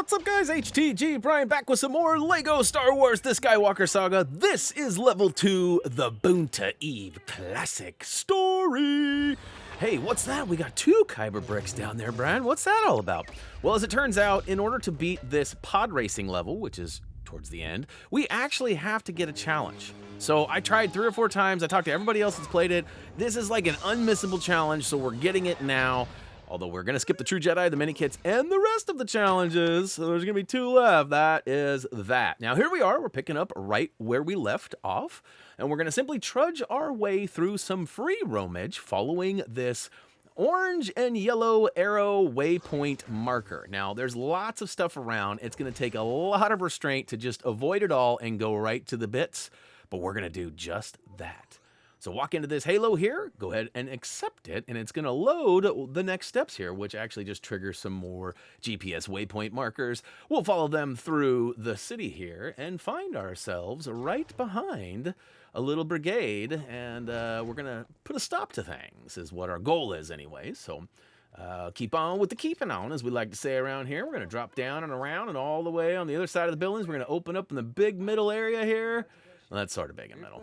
What's up, guys? HTG Brian back with some more LEGO Star Wars The Skywalker Saga. This is level 2, the Boonta Eve Classic Story. Hey, what's that? We got 2 Kyber bricks down there, Brian. What's that all about? Well, as it turns out, in order to beat this pod racing level, which is towards the end, we actually have to get a challenge. So I tried 3 or 4 times. I talked to everybody else that's played it. This is like an unmissable challenge, so we're getting it now. Although we're going to skip the True Jedi, the mini kits, and the rest of the challenges. So there's going to be 2 left. That is that. Now here we are. We're picking up right where we left off. And we're going to simply trudge our way through some free roamage following this orange and yellow arrow waypoint marker. Now there's lots of stuff around. It's going to take a lot of restraint to just avoid it all and go right to the bits. But we're going to do just that. So walk into this halo here, go ahead and accept it, and it's going to load the next steps here, which actually just triggers some more GPS waypoint markers. We'll follow them through the city here and find ourselves right behind a little brigade, and we're going to put a stop to things, is what our goal is anyways. So keep on with the keeping on, as we like to say around here. We're going to drop down and around and all the way on the other side of the buildings. We're going to open up in the big middle area here. Well, that's sort of big and middle.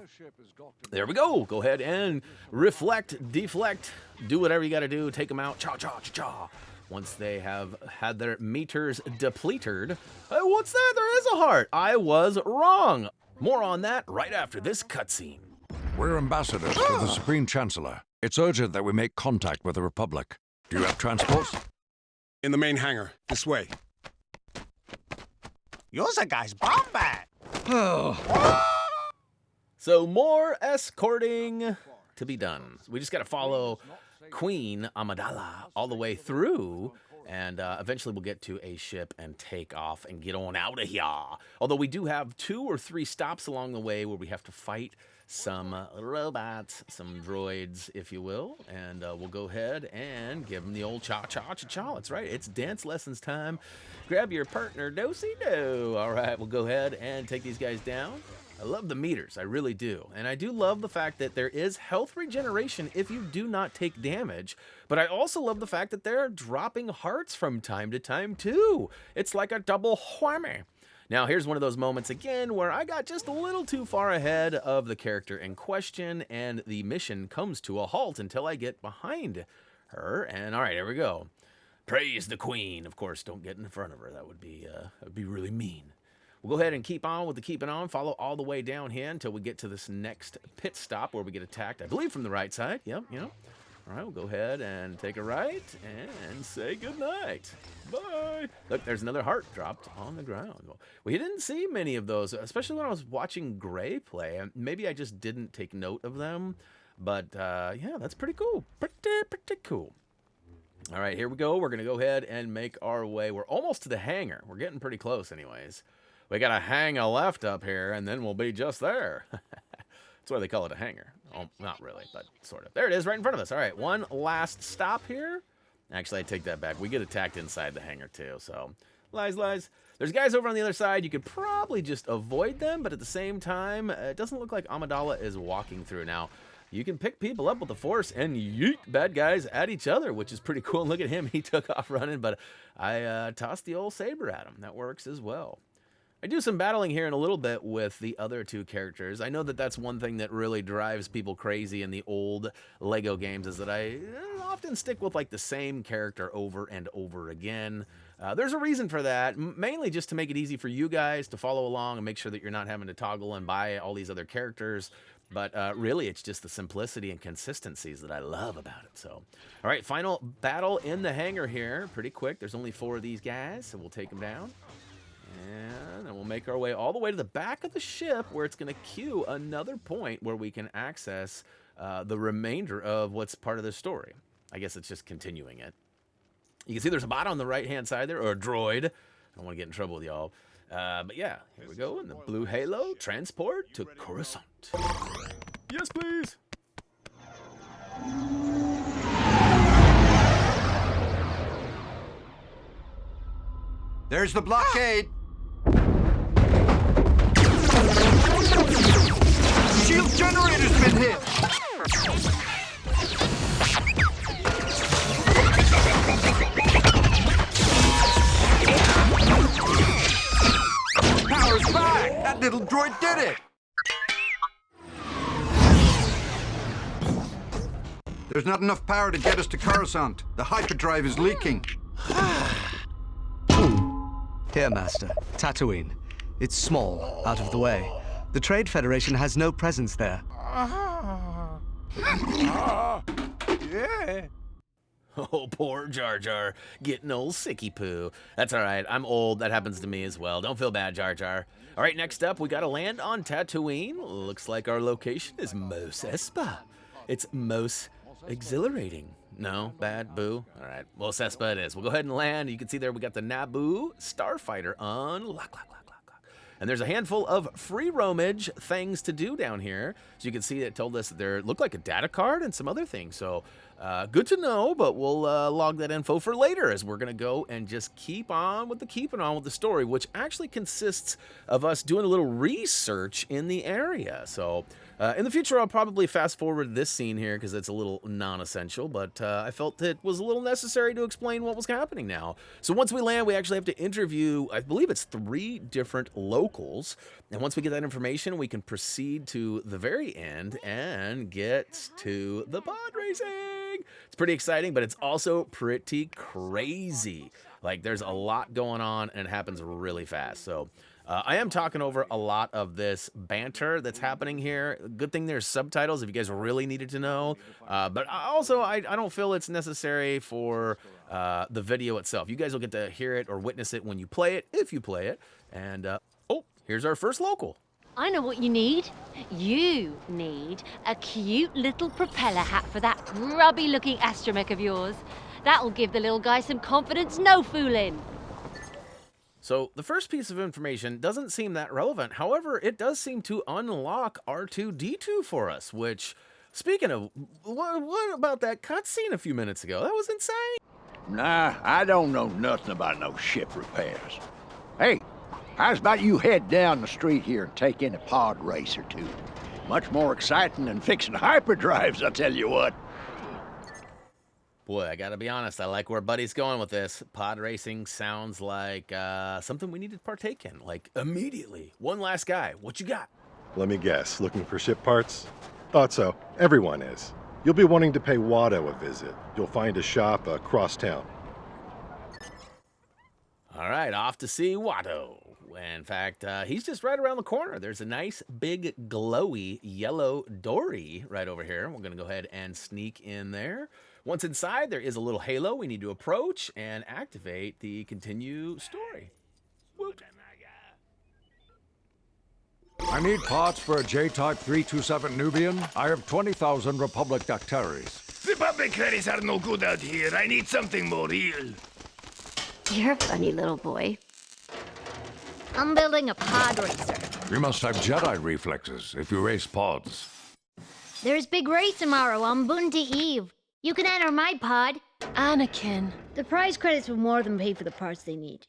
There we go. Go ahead and reflect, deflect, do whatever you got to do. Take them out. Cha, cha, cha, cha. Once they have had their meters depleted. What's that? There is a heart. I was wrong. More on that right after this cutscene. We're ambassadors to the Supreme Chancellor. It's urgent that we make contact with the Republic. Do you have transport? In the main hangar. This way. You're the guy's bomb bat. So more escorting to be done. We just got to follow Queen Amidala all the way through, and eventually we'll get to a ship and take off and get on out of here. Although we do have 2 or 3 stops along the way where we have to fight some robots, some droids, if you will, and we'll go ahead and give them the old cha-cha-cha-cha. That's right, it's dance lessons time. Grab your partner, do-si-do. All right, we'll go ahead and take these guys down. I love the meters, I really do. And I do love the fact that there is health regeneration if you do not take damage. But I also love the fact that they're dropping hearts from time to time too. It's like a double whammy. Now here's one of those moments again where I got just a little too far ahead of the character in question, and the mission comes to a halt until I get behind her. And all right, here we go. Praise the Queen. Of course, don't get in front of her. That would be really mean. We'll go ahead and keep on with the keeping on, follow all the way down here until we get to this next pit stop where we get attacked, I believe, from the right side. Yep. All right, we'll go ahead and take a right and say goodnight. Bye. Look, there's another heart dropped on the ground. Well, we didn't see many of those, especially when I was watching Gray play. Maybe I just didn't take note of them, but yeah, that's pretty cool. Pretty cool. All right, here we go. We're going to go ahead and make our way. We're almost to the hangar. We're getting pretty close anyways. We got to hang a left up here, and then we'll be just there. That's why they call it a hangar. Oh, not really, but sort of. There it is, right in front of us. All right, one last stop here. Actually, I take that back. We get attacked inside the hangar, too, so lies. There's guys over on the other side. You could probably just avoid them, but at the same time, it doesn't look like Amidala is walking through. Now, you can pick people up with the Force and yeet bad guys at each other, which is pretty cool. And look at him. He took off running, but I tossed the old saber at him. That works as well. I do some battling here in a little bit with the other 2 characters. I know that that's one thing that really drives people crazy in the old LEGO games, is that I often stick with like the same character over and over again. There's a reason for that, mainly just to make it easy for you guys to follow along and make sure that you're not having to toggle and buy all these other characters. But really, it's just the simplicity and consistencies that I love about it. So, all right, final battle in the hangar here. Pretty quick. There's only 4 of these guys, so we'll take them down. And then we'll make our way all the way to the back of the ship, where it's going to queue another point where we can access the remainder of what's part of the story. I guess it's just continuing it. You can see there's a bot on the right-hand side there, or a droid. I don't want to get in trouble with y'all. But yeah, here we go in the blue halo. Transport to Coruscant. Yes, please. There's the blockade. Shield generator's been hit. droid did it! There's not enough power to get us to Coruscant. The hyperdrive is leaking. Here, Master. Tatooine. It's small, out of the way. The Trade Federation has no presence there. Yeah. Oh, poor Jar Jar, getting old sicky poo. That's all right, I'm old, that happens to me as well. Don't feel bad, Jar Jar. All right, next up, we gotta land on Tatooine. Looks like our location is Mos Espa. It's most exhilarating. No, bad, boo. All right, Mos Espa it is. We'll go ahead and land. You can see there we got the Naboo Starfighter unlock. And there's a handful of free roamage things to do down here. So you can see it told us that there looked like a data card and some other things. So good to know, but we'll log that info for later as we're going to go and just keep on with the story, which actually consists of us doing a little research in the area. So in the future, I'll probably fast forward this scene here because it's a little non-essential, but I felt it was a little necessary to explain what was happening now. So once we land, we actually have to interview, I believe it's 3 different locals. And once we get that information, we can proceed to the very end and get to the pod racing. It's pretty exciting, but it's also pretty crazy. Like, there's a lot going on, and it happens really fast. So I am talking over a lot of this banter that's happening here. Good thing there's subtitles if you guys really needed to know. But also, I don't feel it's necessary for the video itself. You guys will get to hear it or witness it when you play it, if you play it. And, oh, here's our first local. I know what you need. You need a cute little propeller hat for that grubby-looking astromech of yours. That'll give the little guy some confidence, no fooling. So the first piece of information doesn't seem that relevant. However, it does seem to unlock R2-D2 for us, which, speaking of, what about that cutscene a few minutes ago? That was insane. Nah, I don't know nothing about no ship repairs. Hey, how's about you head down the street here and take in a pod race or two? Much more exciting than fixing hyperdrives, I tell you what. Boy, I gotta be honest, I like where Buddy's going with this. Pod racing sounds like something we need to partake in, like immediately. One last guy, what you got? Let me guess, looking for ship parts? Thought so. Everyone is. You'll be wanting to pay Watto a visit. You'll find a shop across town. All right, off to see Watto. In fact, he's just right around the corner. There's a nice, big, glowy, yellow dory right over here. We're going to go ahead and sneak in there. Once inside, there is a little halo we need to approach and activate the continue story. Woot. I need parts for a J-Type 327 Nubian. I have 20,000 Republic Dactaries. Republic credits are no good out here. I need something more real. You're a funny little boy. I'm building a pod racer. You must have Jedi reflexes if you race pods. There's big race tomorrow on Boonta Eve. You can enter my pod. Anakin. The prize credits will more than pay for the parts they need.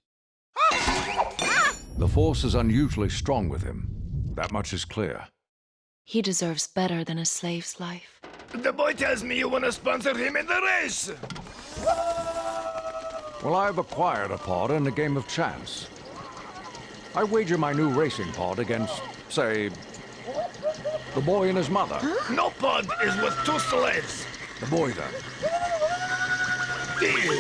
The Force is unusually strong with him. That much is clear. He deserves better than a slave's life. The boy tells me you want to sponsor him in the race. Well, I've acquired a pod in a game of chance. I wager my new racing pod against, say, the boy and his mother. Huh? No pod is worth 2 slaves. The boy, then. Deal.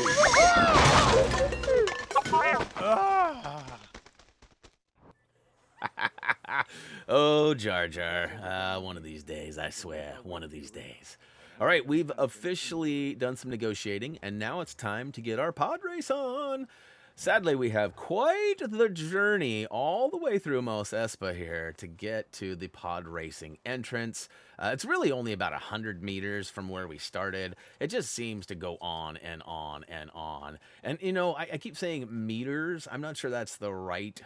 Oh, Jar Jar. One of these days, I swear. One of these days. All right, we've officially done some negotiating, and now it's time to get our pod race on. Sadly, we have quite the journey all the way through Mos Espa here to get to the pod racing entrance. It's really only about 100 meters from where we started. It just seems to go on and on and on. And, you know, I keep saying meters. I'm not sure that's the right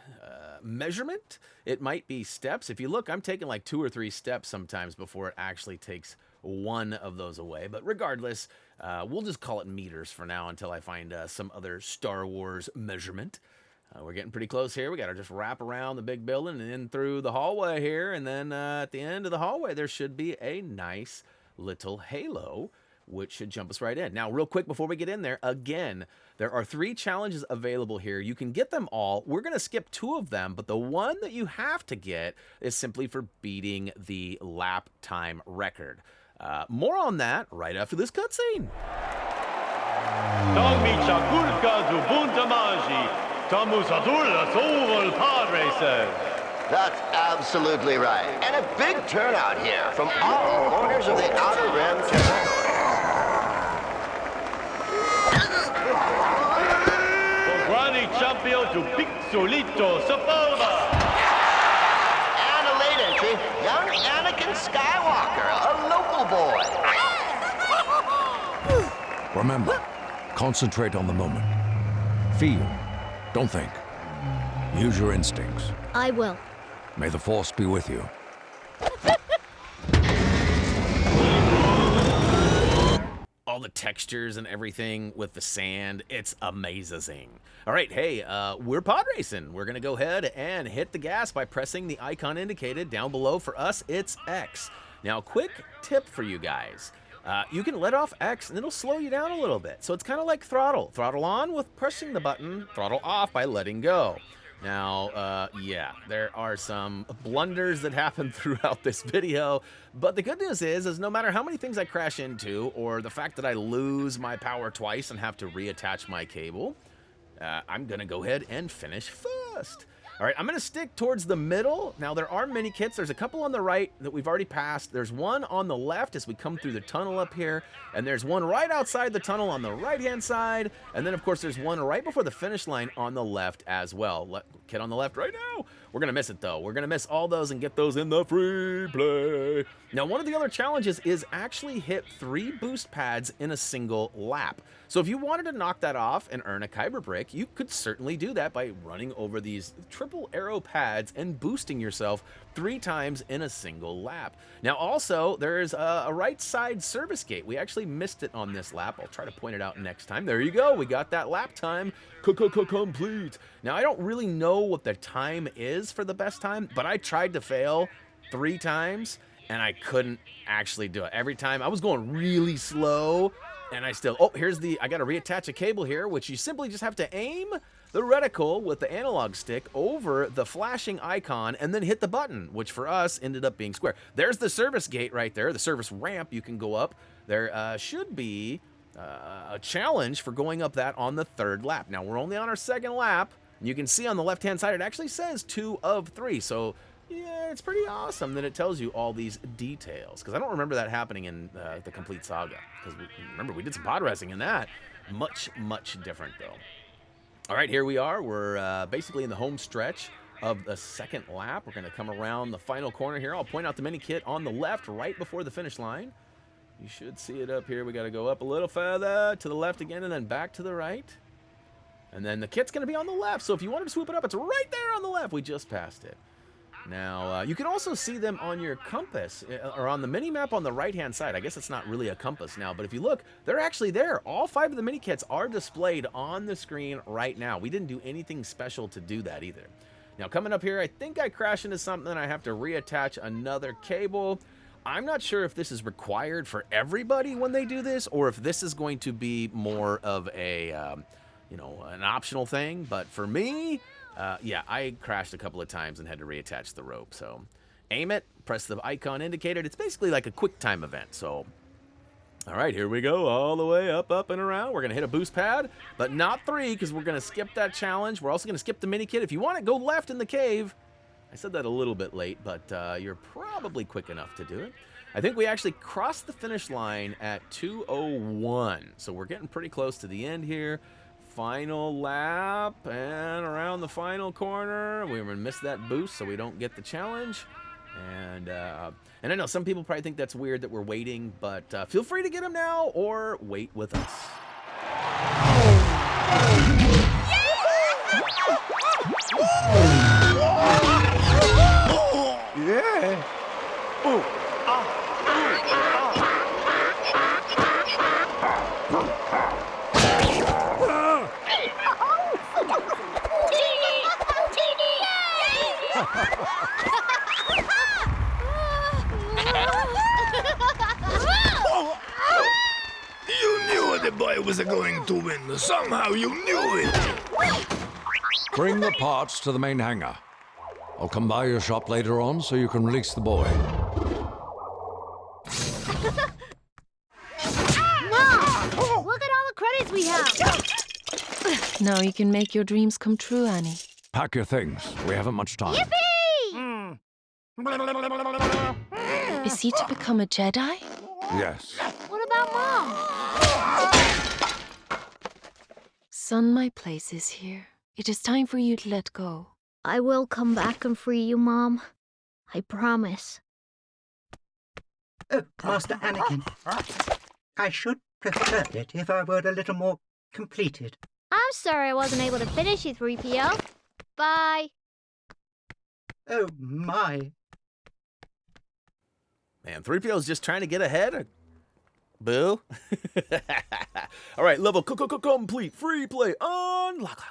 measurement. It might be steps. If you look, I'm taking like 2 or 3 steps sometimes before it actually takes one of those away. But regardless, we'll just call it meters for now until I find some other Star Wars measurement. We're getting pretty close here. We got to just wrap around the big building and in through the hallway here. And then at the end of the hallway, there should be a nice little halo which should jump us right in. Now, real quick before we get in there, again, there are 3 challenges available here. You can get them all. We're going to skip 2 of them, but the one that you have to get is simply for beating the lap time record. More on that right after this cutscene. That's absolutely right. And a big turnout here from all corners of the Outer Rim territory. And a late entry, young Anakin Skywalker, a local boy. Remember, concentrate on the moment. Feel, don't think. Use your instincts. I will. May the Force be with you. All the textures and everything with the sand, it's amazing. All right, hey, we're pod racing. We're gonna go ahead and hit the gas by pressing the icon indicated down below. For us, it's X. Now, quick tip for you guys. You can let off X and it'll slow you down a little bit. So it's kind of like throttle. Throttle on with pressing the button, throttle off by letting go. Now, yeah, there are some blunders that happen throughout this video, but the good news is no matter how many things I crash into, or the fact that I lose my power twice and have to reattach my cable, I'm gonna go ahead and finish first. All right, I'm gonna stick towards the middle. Now, there are mini kits. There's a couple on the right that we've already passed. There's one on the left as we come through the tunnel up here, and there's one right outside the tunnel on the right-hand side, and then, of course, there's one right before the finish line on the left as well. Kit on the left right now. We're gonna miss it, though. We're gonna miss all those and get those in the free play. Now, one of the other challenges is actually hit 3 boost pads in a single lap. So if you wanted to knock that off and earn a Kyber brick, you could certainly do that by running over these triple arrow pads and boosting yourself 3 times in a single lap. Now also, there's a right side service gate. We actually missed it on this lap. I'll try to point it out next time. There you go. We got that lap time complete. Now, I don't really know what the time is for the best time, but I tried to fail 3 times and I couldn't actually do it. Every time I was going really slow. And I still, I got to reattach a cable here, which you simply just have to aim the reticle with the analog stick over the flashing icon and then hit the button, which for us ended up being square. There's the service gate right there, the service ramp you can go up. There should be a challenge for going up that on the 3rd lap. Now, we're only on our 2nd lap. And you can see on the left-hand side, it actually says 2 of 3. So, yeah, it's pretty awesome that it tells you all these details, because I don't remember that happening in the complete saga, because remember, we did some pod racing in that. Much, much different, though. All right, here we are. We're basically in the home stretch of the 2nd lap. We're going to come around the final corner here. I'll point out the mini kit on the left right before the finish line. You should see it up here. We got to go up a little further to the left again and then back to the right. And then the kit's going to be on the left, so if you wanted to swoop it up, it's right there on the left. We just passed it. Now, you can also see them on your compass, or on the mini-map on the right-hand side. I guess it's not really a compass now, but if you look, they're actually there. All 5 of the mini-kits are displayed on the screen right now. We didn't do anything special to do that either. Now, coming up here, I think I crashed into something. I have to reattach another cable. I'm not sure if this is required for everybody when they do this, or if this is going to be more of a, an optional thing, but for me... yeah, I crashed a couple of times and had to reattach the rope. So aim it, press the icon indicated. It's basically like a quick time event. So, all right, here we go all the way up, up and around. We're going to hit a boost pad, but not 3 because we're going to skip that challenge. We're also going to skip the mini kit. If you want it, go left in the cave. I said that a little bit late, but you're probably quick enough to do it. I think we actually crossed the finish line at 2:01. So we're getting pretty close to the end here. Final lap and around the final corner. We're gonna miss that boost so we don't get the challenge. And I know some people probably think that's weird that we're waiting, but feel free to get them now or wait with us. Yeah. the boy was going to win. Somehow you knew it. Bring the parts to the main hangar. I'll come by your shop later on so you can release the boy. Mom! Look at all the credits we have! Now you can make your dreams come true, Annie. Pack your things. We haven't much time. Yippee! Is he to become a Jedi? Yes. What about Mom? Son, my place is here. It is time for you to let go. I will come back and free you, Mom. I promise. Oh, Master Anakin. I should prefer it if I were a little more completed. I'm sorry I wasn't able to finish you, 3PO. Bye. Oh, my. Man, 3PO's just trying to get ahead. Boo. All right, level complete. Free play unlock.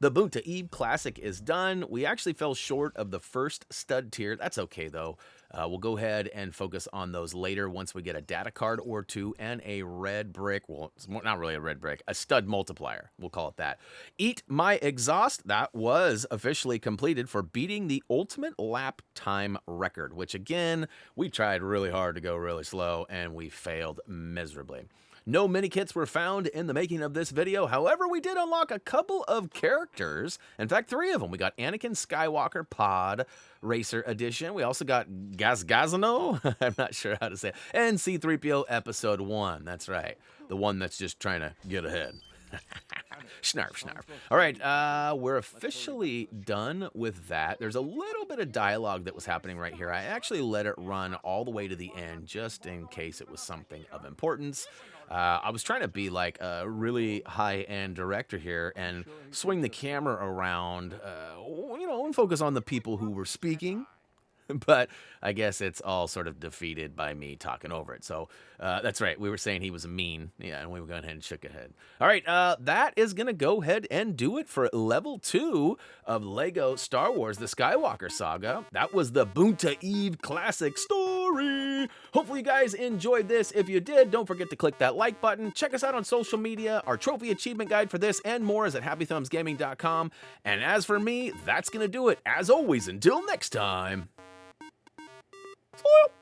The Boonta Eve Classic is done. We actually fell short of the first stud tier. That's okay, though. We'll go ahead and focus on those later once we get a data card or two and a red brick. Well, it's not really a red brick. A stud multiplier. We'll call it that. Eat My Exhaust. That was officially completed for beating the ultimate lap time record, which, again, we tried really hard to go really slow, and we failed miserably. No mini kits were found in the making of this video. However, we did unlock a couple of characters. In fact, 3 of them. We got Anakin Skywalker Pod Racer Edition. We also got Gazgazano. I'm not sure how to say it. And C-3PO Episode 1. That's right. The one that's just trying to get ahead. Snarf, snarf. All right, we're officially done with that. There's a little bit of dialogue that was happening right here. I actually let it run all the way to the end just in case it was something of importance. I was trying to be like a really high-end director here and swing the camera around, and focus on the people who were speaking. But I guess it's all sort of defeated by me talking over it. So that's right. We were saying he was mean. Yeah, and we went ahead and shook our head. All right, that is going to go ahead and do it for level 2 of LEGO Star Wars The Skywalker Saga. That was the Boonta Eve Classic Story. Hopefully you guys enjoyed this. If you did, don't forget to click that like button. Check us out on social media. Our trophy achievement guide for this and more is at HappyThumbsGaming.com. And as for me, that's going to do it. As always, until next time. Spoil.